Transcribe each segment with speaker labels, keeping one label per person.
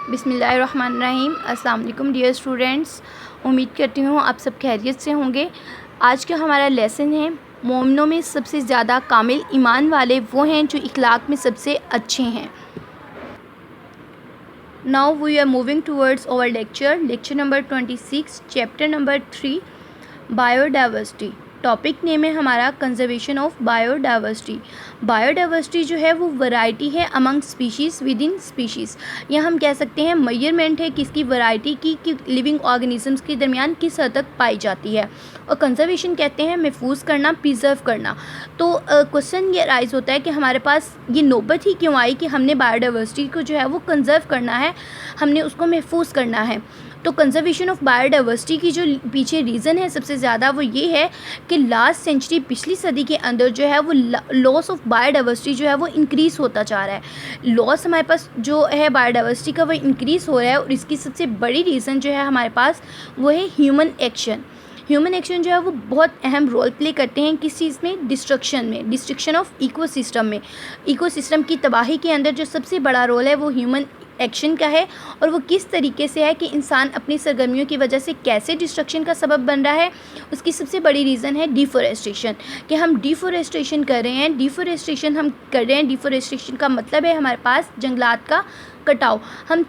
Speaker 1: बिस्मिल्लाहिर्रहमानिर्रहीम। अस्सलाम वालेकुम डियर स्टूडेंट्स, उम्मीद करती हूँ आप सब खैरियत से होंगे। आज का हमारा लेसन है मोमिनों में सबसे ज़्यादा कामिल ईमान वाले वो हैं जो इखलाक में सबसे अच्छे हैं। Now we are moving towards our lecture number 26, chapter number 3, biodiversity. Topic name है हमारा कंजर्वेशन ऑफ बायोडाइवर्सिटी। बायोडाइवर्सिटी जो है वो वैरायटी है among species with in species, या हम कह सकते हैं मेजरमेंट है किसकी वैरायटी की कि लिविंग ऑर्गेनिजम्स के दरमियान किस हद तक पाई जाती है। और कंजर्वेशन कहते हैं महफूज करना, प्रिजर्व करना। तो क्वेश्चन ये राइज होता है कि हमारे पास ये नौबत ही क्यों आई कि हमने बायोडाइवर्सिटी को जो है वो कंजर्व करना है, हमने उसको महफूज करना है। तो कंजर्वेशन ऑफ बायोडाइवर्सिटी की जो पीछे रीज़न है सबसे ज़्यादा वो ये है कि लास्ट सेंचुरी, पिछली सदी के अंदर जो है वो लॉस ऑफ बायोडाइवर्सिटी जो है वो इंक्रीज़ होता जा रहा है। लॉस हमारे पास जो है बायोडाइवर्सिटी का वो इंक्रीज़ हो रहा है, और इसकी सबसे बड़ी रीज़न जो है हमारे पास वो है ह्यूमन एक्शन। ह्यूमन एक्शन जो है वो बहुत अहम रोल प्ले करते हैं किस चीज़ में, डिस्ट्रक्शन ऑफ इकोसिस्टम में। इकोसिस्टम की तबाही के अंदर जो सबसे बड़ा रोल है वो ह्यूमन एक्शन का है, और वो किस तरीके से है कि इंसान अपनी सरगर्मियों की वजह से कैसे डिस्ट्रक्शन का सबब बन रहा है। उसकी सबसे बड़ी रीज़न है डिफॉरेस्टेशन, कि हम डिफॉरेस्टेशन कर रहे हैं। डिफॉरेस्टेशन का मतलब है हमारे पास जंगलात का कटाव। हम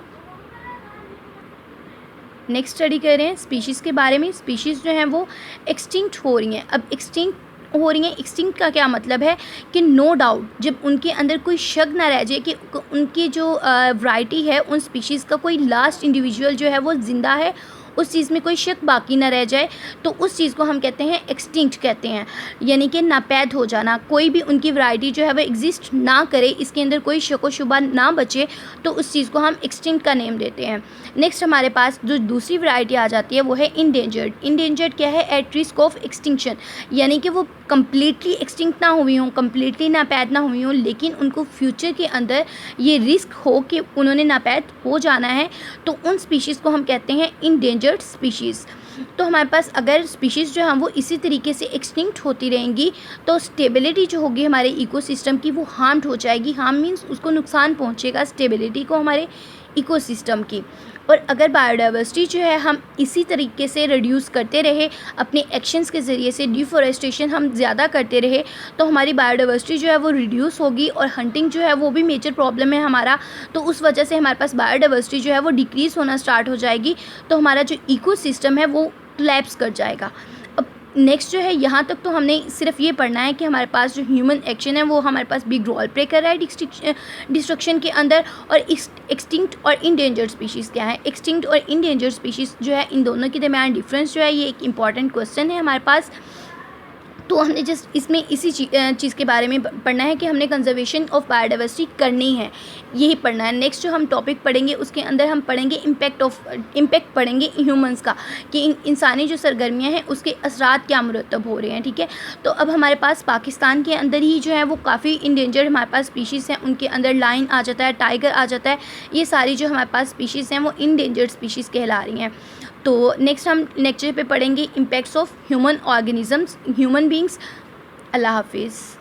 Speaker 1: नेक्स्ट स्टडी कर रहे हैं स्पीशीज़ के बारे में। स्पीशीज़ जो हैं वो एक्सटिंक्ट हो रही हैं। अब एक्सटिंक्ट का क्या मतलब है कि नो डाउट जब उनके अंदर कोई शक ना रह जाए कि उनकी जो वैरायटी है, उन स्पीशीज़ का कोई लास्ट इंडिविजुअल जो है वो ज़िंदा है, उस चीज़ में कोई शक बाकी ना रह जाए, तो उस चीज़ को हम कहते हैं एक्सटिंक्ट कहते हैं, यानी कि नापैद हो जाना। कोई भी उनकी वैरायटी जो है वो एग्जिस्ट ना करे, इसके अंदर कोई शक व शुबा ना बचे, तो उस चीज़ को हम एक्सटिंक्ट का नेम देते हैं। नेक्स्ट हमारे पास जो दूसरी वैरायटी आ जाती है वो है इंडेंजर्ड। इंडेंजर्ड क्या है? एट रिस्क ऑफ एक्सटिंक्शन, यानी कि वो कम्प्लीटली एक्सटिंक्ट ना हुई हों, कम्प्लीटली नापैद ना हुई हों, लेकिन उनको फ्यूचर के अंदर ये रिस्क हो कि उन्होंने नापैद हो जाना है, तो उन स्पीशीज़ को हम कहते हैं इंडेंजर्ड स्पीशीज़। तो हमारे पास अगर स्पीशीज़ जो हैं वो इसी तरीके से एक्सटिंक्ट होती रहेंगी तो स्टेबिलिटी जो होगी हमारे इकोसिस्टम की वो हार्म्ड हो जाएगी। हार्म मीन्स उसको नुकसान पहुंचेगा स्टेबिलिटी को हमारे इकोसिस्टम की। और अगर बायोडाइवर्सिटी जो है हम इसी तरीके से रिड्यूस करते रहे, अपने एक्शंस के ज़रिए से डिफॉरेस्टेशन हम ज़्यादा करते रहे, तो हमारी बायोडाइवर्सिटी जो है वो रिड्यूस होगी, और हंटिंग जो है वो भी मेजर प्रॉब्लम है हमारा। तो उस वजह से हमारे पास बायोडाइवर्सिटी जो है वो डिक्रीज़ होना स्टार्ट हो जाएगी, तो हमारा जो इकोसिस्टम है वो कोलैप्स कर जाएगा। अब नेक्स्ट जो है, यहाँ तक तो हमने सिर्फ ये पढ़ना है कि हमारे पास जो ह्यूमन एक्शन है वो हमारे पास बिग रोल प्ले कर रहा है डिस्ट्रक्शन के अंदर। और एक्सटिंक्ट और इंडेंजर्ड स्पीशीज़ क्या है? एक्सटिंक्ट और इंडेंजर्ड स्पीशीज़ जो है इन दोनों के दरमियान डिफरेंस जो है ये एक इंपॉर्टेंट क्वेश्चन है हमारे पास। तो हमने जस्ट इसमें इसी चीज़ के बारे में पढ़ना है कि हमने कंजर्वेशन ऑफ बायोडाइवर्सिटी करनी है, यही पढ़ना है। नेक्स्ट जो हम टॉपिक पढ़ेंगे उसके अंदर हम पढ़ेंगे इम्पैक्ट पढ़ेंगे ह्यूमंस का, कि इंसानी जो सरगर्मियाँ हैं उसके असरात क्या मुरतब हो रहे हैं। ठीक है, तो अब हमारे पास पाकिस्तान के अंदर ही जो है वो काफ़ी इंडेंजर्ड हमारे पास स्पीशीज़ हैं, उनके अंदर लाइन आ जाता है, टाइगर आ जाता है। ये सारी जो हमारे पास स्पीशीज़ हैं वो इंडेंजर्ड स्पीशीज़ कहला रही हैं। तो नेक्स्ट हम लेक्चर पे पढ़ेंगे impacts of human organisms, human beings. अल्लाह हाफिज़।